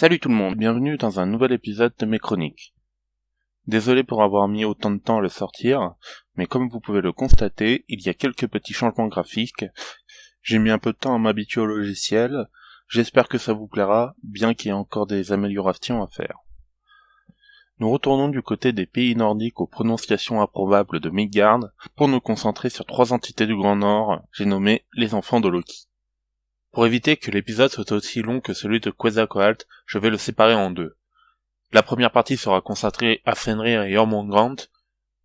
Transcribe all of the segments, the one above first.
Salut tout le monde, bienvenue dans un nouvel épisode de mes chroniques. Désolé pour avoir mis autant de temps à le sortir, mais comme vous pouvez le constater, il y a quelques petits changements graphiques. J'ai mis un peu de temps à m'habituer au logiciel, j'espère que ça vous plaira, bien qu'il y ait encore des améliorations à faire. Nous retournons du côté des pays nordiques aux prononciations improbables de Midgard pour nous concentrer sur 3 entités du Grand Nord, j'ai nommé les enfants de Loki. Pour éviter que l'épisode soit aussi long que celui de Quetzalcoatl, je vais le séparer en 2. La première partie sera consacrée à Fenrir et Jormungand,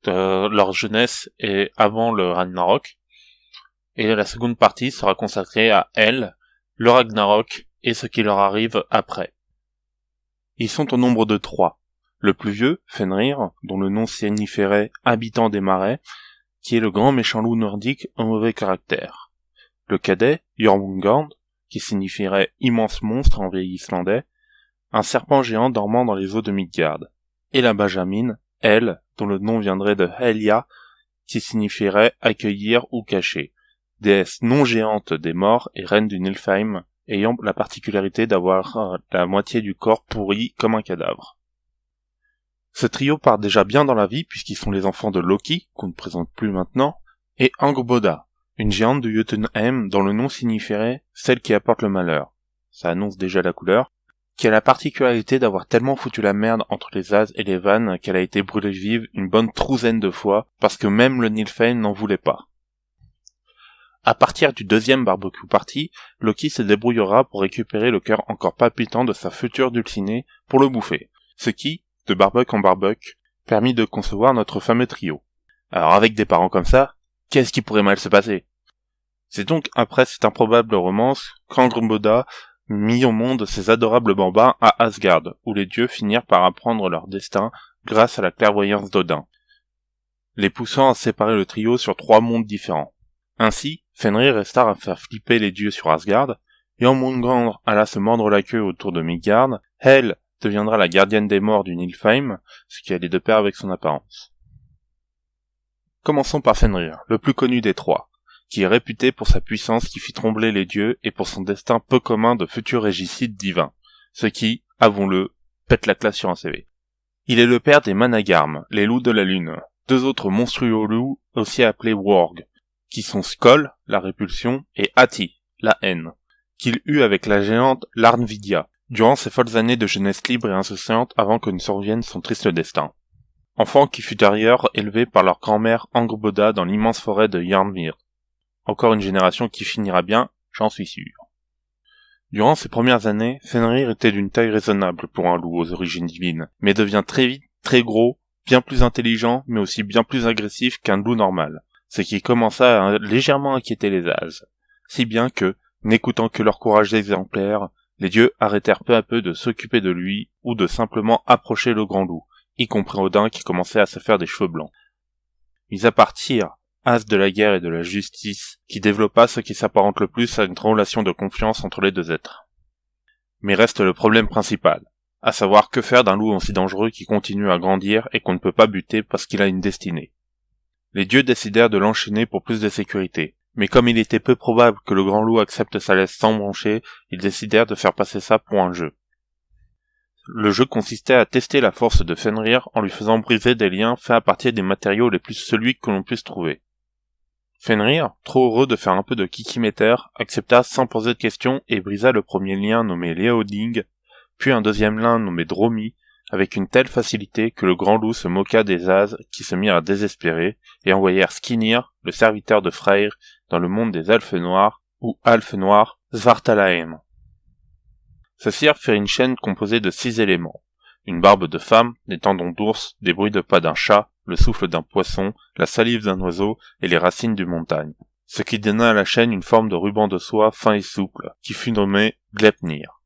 de leur jeunesse et avant le Ragnarok. Et la seconde partie sera consacrée à Hel, le Ragnarok et ce qui leur arrive après. Ils sont au nombre de 3. Le plus vieux, Fenrir, dont le nom signifierait habitant des marais, qui est le grand méchant loup nordique au mauvais caractère. Le cadet, Jormungand, qui signifierait immense monstre en vieil islandais, un serpent géant dormant dans les eaux de Midgard. Et la Benjamine, Hel, dont le nom viendrait de Helia, qui signifierait accueillir ou cacher, déesse non géante des morts et reine du Niflheim, ayant la particularité d'avoir la moitié du corps pourri comme un cadavre. Ce trio part déjà bien dans la vie puisqu'ils sont les enfants de Loki, qu'on ne présente plus maintenant, et Angrboda, une géante de Jotunheim dont le nom signifierait celle qui apporte le malheur. Ça annonce déjà la couleur, qui a la particularité d'avoir tellement foutu la merde entre les As et les Vannes qu'elle a été brûlée vive une bonne trouzaine de fois parce que même le Niflheim n'en voulait pas. À partir du 2e barbecue party, Loki se débrouillera pour récupérer le cœur encore palpitant de sa future dulcinée pour le bouffer, ce qui, de barbecue en barbecue, permit de concevoir notre fameux trio. Alors avec des parents comme ça, qu'est-ce qui pourrait mal se passer? C'est donc après cette improbable romance qu'Angrboda mit au monde ces adorables bambins à Asgard, où les dieux finirent par apprendre leur destin grâce à la clairvoyance d'Odin, les poussant à séparer le trio sur 3 mondes différents. Ainsi, Fenrir resta à faire flipper les dieux sur Asgard, Jormungand alla se mordre la queue autour de Midgard, Hel deviendra la gardienne des morts du Niflheim, ce qui allait de pair avec son apparence. Commençons par Fenrir, le plus connu des 3, qui est réputé pour sa puissance qui fit trembler les dieux et pour son destin peu commun de futur régicide divin, ce qui, avouons-le, pète la classe sur un CV. Il est le père des Managarm, les loups de la lune, 2 autres monstrueux loups aussi appelés Worg, qui sont Skoll, la répulsion, et Hati, la haine, qu'il eut avec la géante Larnvidia, durant ses folles années de jeunesse libre et insouciante avant que ne survienne son triste destin. Enfant qui fut d'ailleurs élevé par leur grand-mère Angrboda dans l'immense forêt de Jarnvir. Encore une génération qui finira bien, j'en suis sûr. Durant ses premières années, Fenrir était d'une taille raisonnable pour un loup aux origines divines, mais devient très vite très gros, bien plus intelligent, mais aussi bien plus agressif qu'un loup normal, ce qui commença à légèrement inquiéter les As, si bien que, n'écoutant que leur courage exemplaire, les dieux arrêtèrent peu à peu de s'occuper de lui ou de simplement approcher le grand loup, y compris Odin qui commençait à se faire des cheveux blancs. Mis à partir, As de la guerre et de la justice, qui développa ce qui s'apparente le plus à une relation de confiance entre les 2 êtres. Mais reste le problème principal, à savoir que faire d'un loup aussi dangereux qui continue à grandir et qu'on ne peut pas buter parce qu'il a une destinée. Les dieux décidèrent de l'enchaîner pour plus de sécurité, mais comme il était peu probable que le grand loup accepte sa laisse sans broncher, ils décidèrent de faire passer ça pour un jeu. Le jeu consistait à tester la force de Fenrir en lui faisant briser des liens faits à partir des matériaux les plus solides que l'on puisse trouver. Fenrir, trop heureux de faire un peu de kikiméter, accepta sans poser de questions et brisa le premier lien nommé Léoding, puis un deuxième lien nommé Dromi, avec une telle facilité que le grand loup se moqua des As qui se mirent à désespérer et envoyèrent Skirnir, le serviteur de Freyr, dans le monde des Elfes Noirs, ou Elfes Noirs, Svartalfheim. Ceux-ci firent une chaîne composée de 6 éléments. Une barbe de femme, des tendons d'ours, des bruits de pas d'un chat, le souffle d'un poisson, la salive d'un oiseau et les racines d'une montagne. Ce qui donna à la chaîne une forme de ruban de soie fin et souple, qui fut nommé Gleipnir.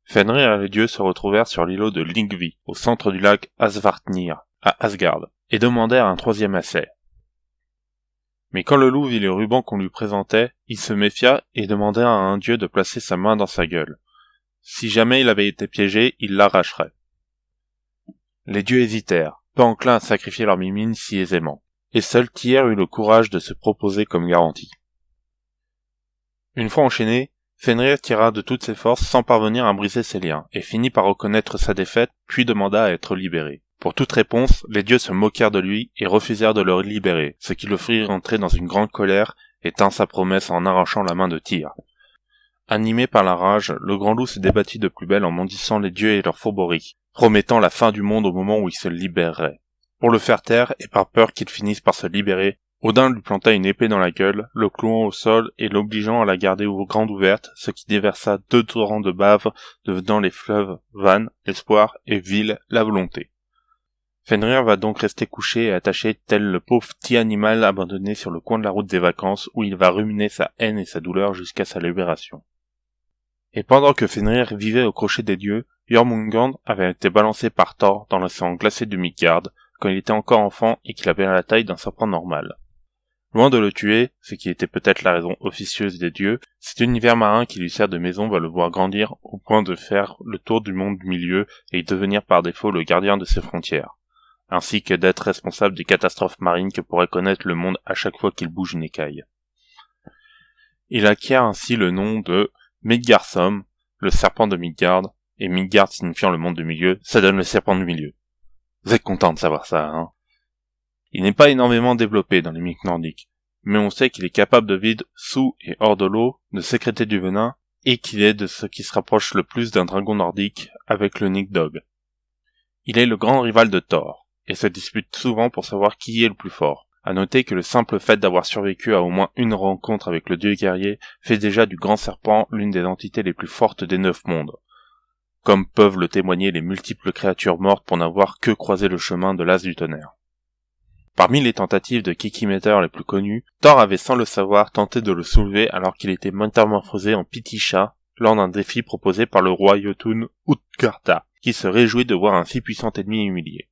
Fenrir et les dieux se retrouvèrent sur l'îlot de Lyngvi, au centre du lac Asvartnir, à Asgard, et demandèrent un 3e essai. Mais quand le loup vit le ruban qu'on lui présentait, il se méfia et demanda à un dieu de placer sa main dans sa gueule. Si jamais il avait été piégé, il l'arracherait. Les dieux hésitèrent, peu enclins à sacrifier leur mimine si aisément, et seul Tyr eut le courage de se proposer comme garantie. Une fois enchaîné, Fenrir tira de toutes ses forces sans parvenir à briser ses liens, et finit par reconnaître sa défaite, puis demanda à être libéré. Pour toute réponse, les dieux se moquèrent de lui et refusèrent de le libérer, ce qui le fit rentrer dans une grande colère et tint sa promesse en arrachant la main de Tyr. Animé par la rage, le grand loup se débattit de plus belle en maudissant les dieux et leurs fourberies, promettant la fin du monde au moment où il se libérerait. Pour le faire taire, et par peur qu'il finisse par se libérer, Odin lui planta une épée dans la gueule, le clouant au sol et l'obligeant à la garder grande ouverte, ce qui déversa 2 torrents de bave, devenant les fleuves Van, l'espoir, et Vil, la volonté. Fenrir va donc rester couché et attaché tel le pauvre petit animal abandonné sur le coin de la route des vacances où il va ruminer sa haine et sa douleur jusqu'à sa libération. Et pendant que Fenrir vivait au crochet des dieux, Jormungand avait été balancé par Thor dans l'océan glacé du Midgard quand il était encore enfant et qu'il avait la taille d'un serpent normal. Loin de le tuer, ce qui était peut-être la raison officieuse des dieux, cet univers marin qui lui sert de maison va le voir grandir au point de faire le tour du monde du milieu et devenir par défaut le gardien de ses frontières, ainsi que d'être responsable des catastrophes marines que pourrait connaître le monde à chaque fois qu'il bouge une écaille. Il acquiert ainsi le nom de Midgardsorm, le serpent de Midgard, et Midgard signifiant le monde du milieu, ça donne le serpent du milieu. Vous êtes content de savoir ça, hein? Il n'est pas énormément développé dans les mythes nordiques, mais on sait qu'il est capable de vivre sous et hors de l'eau, de sécréter du venin, et qu'il est de ce qui se rapproche le plus d'un dragon nordique avec le Nidhogg. Il est le grand rival de Thor, et se dispute souvent pour savoir qui est le plus fort. À noter que le simple fait d'avoir survécu à au moins une rencontre avec le dieu guerrier fait déjà du grand serpent l'une des entités les plus fortes des 9 mondes, comme peuvent le témoigner les multiples créatures mortes pour n'avoir que croisé le chemin de l'as du tonnerre. Parmi les tentatives de Kikimeter les plus connues, Thor avait sans le savoir tenté de le soulever alors qu'il était métamorphosé en petit chat lors d'un défi proposé par le roi Jotun Utgarda, qui se réjouit de voir un si puissant ennemi humilié.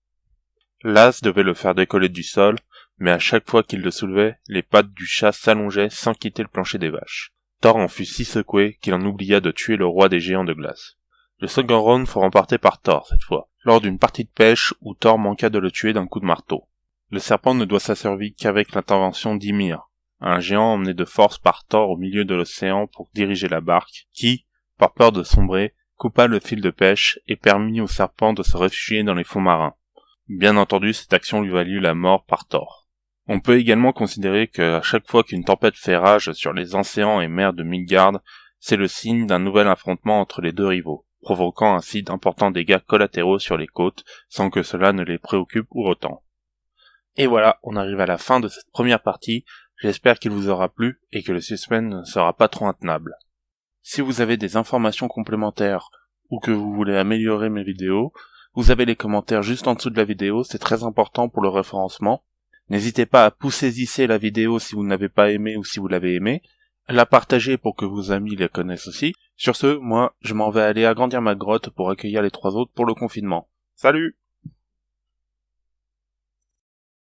L'as devait le faire décoller du sol, mais à chaque fois qu'il le soulevait, les pattes du chat s'allongeaient sans quitter le plancher des vaches. Thor en fut si secoué qu'il en oublia de tuer le roi des géants de glace. Le second round fut remporté par Thor cette fois, lors d'une partie de pêche où Thor manqua de le tuer d'un coup de marteau. Le serpent ne doit sa survie qu'avec l'intervention d'Ymir, un géant emmené de force par Thor au milieu de l'océan pour diriger la barque, qui, par peur de sombrer, coupa le fil de pêche et permit au serpent de se réfugier dans les fonds marins. Bien entendu, cette action lui valut la mort par Thor. On peut également considérer que à chaque fois qu'une tempête fait rage sur les océans et mers de Midgard, c'est le signe d'un nouvel affrontement entre les deux rivaux, provoquant ainsi d'importants dégâts collatéraux sur les côtes, sans que cela ne les préoccupe ou autant. Et voilà, on arrive à la fin de cette première partie, j'espère qu'il vous aura plu et que le suspense ne sera pas trop intenable. Si vous avez des informations complémentaires ou que vous voulez améliorer mes vidéos, vous avez les commentaires juste en dessous de la vidéo, c'est très important pour le référencement. N'hésitez pas à pousser la vidéo si vous n'avez pas aimé ou si vous l'avez aimé, à la partager pour que vos amis la connaissent aussi. Sur ce, moi, je m'en vais aller agrandir ma grotte pour accueillir les 3 autres pour le confinement. Salut!